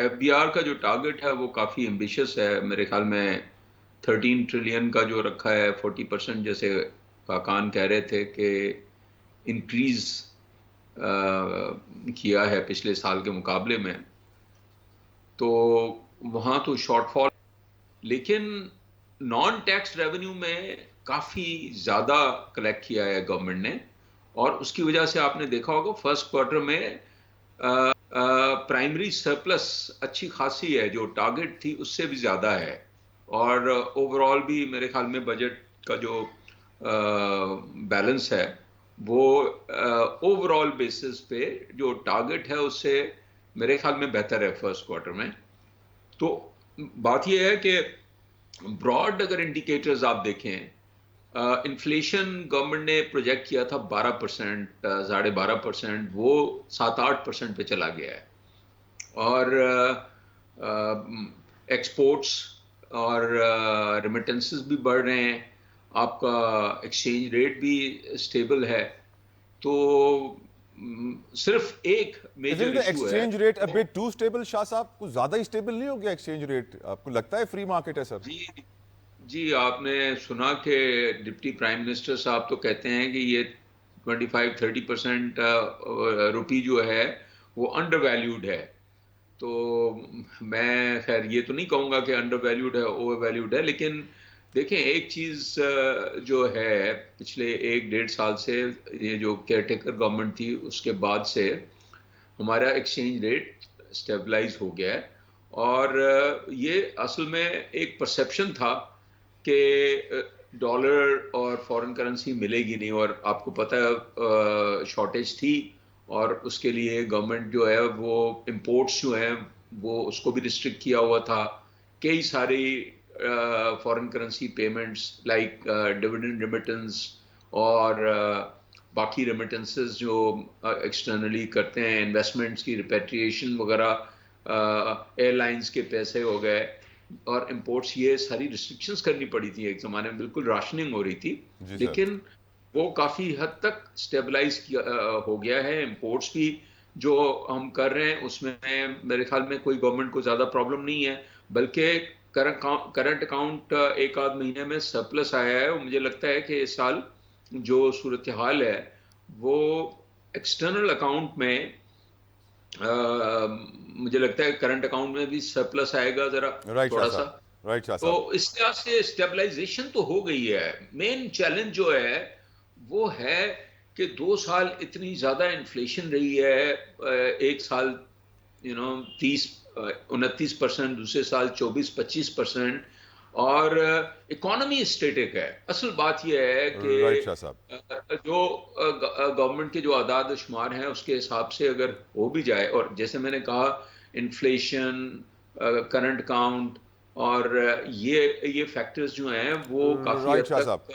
F B are کا جو target ہے وہ کافی ایمبیشس ہے میرے خیال میں. 13 ٹریلین کا جو رکھا ہے 40% جیسے کاکان کہہ رہے تھے کہ انکریز کیا ہے پچھلے سال کے مقابلے میں، تو وہاں تو شارٹ فال. لیکن نان ٹیکس ریونیو میں کافی زیادہ کلیکٹ کیا ہے گورنمنٹ نے، اور اس کی وجہ سے آپ نے دیکھا ہوگا فرسٹ کوارٹر میں پرائمری سرپلس اچھی خاصی ہے، جو ٹارگٹ تھی اس سے بھی زیادہ ہے. اور اوور آل بھی میرے خیال میں بجٹ کا جو بیلنس ہے وہ اوور آل بیسس پہ جو ٹارگٹ ہے اس سے میرے خیال میں بہتر ہے فرسٹ کوارٹر میں. تو بات یہ ہے کہ براڈ اگر انڈیکیٹرز آپ دیکھیں، انفلیشن گورنمنٹ نے پروجیکٹ کیا تھا 12%، 12.5%، وہ 7-8% پہ چلا گیا ہے. اور ایکسپورٹس اور ریمیٹنسز بھی بڑھ رہے ہیں، آپ کا ایکسچینج ریٹ بھی اسٹیبل ہے. تو صرف ایک Isn't میجر the ایشو ہے. exchange rate a bit too stable, شاہ صاحب؟ کچھ زیادہ ہی اسٹیبل نہیں ہو گیا ایکسچینج ریٹ؟ آپ کو لگتا ہے فری مارکیٹ ہے سر؟ جی آپ نے سنا کہ ڈپٹی پرائم منسٹر صاحب تو کہتے ہیں کہ یہ 25-30% روپی جو ہے وہ انڈر ویلیوڈ ہے. تو میں خیر یہ تو نہیں کہوں گا کہ انڈر ویلیوڈ ہے اوور ویلیوڈ ہے، لیکن دیکھیں ایک چیز جو ہے پچھلے 1-1.5 سال سے یہ جو کیئر ٹیکر گورنمنٹ تھی اس کے بعد سے ہمارا ایکسچینج ریٹ اسٹیبلائز ہو گیا ہے. اور یہ اصل میں ایک پرسیپشن تھا کہ ڈالر اور فورن کرنسی ملے گی نہیں، اور آپ کو پتہ ہے شارٹیج تھی، اور اس کے لیے گورنمنٹ جو ہے وہ امپورٹس جو ہیں وہ اس کو بھی ریسٹرکٹ کیا ہوا تھا. کئی ساری foreign currency payments like dividend remittance اور باقی ریمیٹنسز جو ایکسٹرنلی کرتے ہیں، انویسٹمنٹس کی ریپیٹریشن وغیرہ، ایئر لائنز کے پیسے ہو گئے، اور امپورٹس، یہ ساری ریسٹرکشنز کرنی پڑی تھی. ایک زمانے میں بالکل راشننگ ہو رہی تھی، جی سر. لیکن وہ کافی حد تک سٹیبلائز ہو گیا ہے. امپورٹس بھی جو ہم کر رہے ہیں اس میں میرے خیال میں کوئی گورنمنٹ کو زیادہ پرابلم نہیں ہے، بلکہ کرنٹ اکاؤنٹ ایک آدھ مہینے میں سرپلس آیا ہے. مجھے لگتا ہے کہ اس سال جو صورتحال ہے وہ ایکسٹرنل اکاؤنٹ میں مجھے لگتا ہے کرنٹ اکاؤنٹ میں بھی سرپلس آئے گا ذرا رائٹ شاہ تھوڑا سا. صاحب، رائٹ شاہ تو صاحب. اس طرح سے اسٹیبلائزیشن تو ہو گئی ہے. مین چیلنج جو ہے وہ ہے کہ 2 سال اتنی زیادہ انفلیشن رہی ہے، ایک سال 30-29%، دوسرے سال 24-25%، اور اکانومی اسٹیٹک ہے. اصل بات یہ ہے رائٹ کہ شاہ صاحب. جو گورنمنٹ کے جو اعداد و شمار ہیں اس کے حساب سے اگر ہو بھی جائے، اور جیسے میں نے کہا انفلیشن، کرنٹ اکاؤنٹ اور یہ فیکٹرز جو ہیں وہ کافی رائٹ حد شاہ صاحب. تک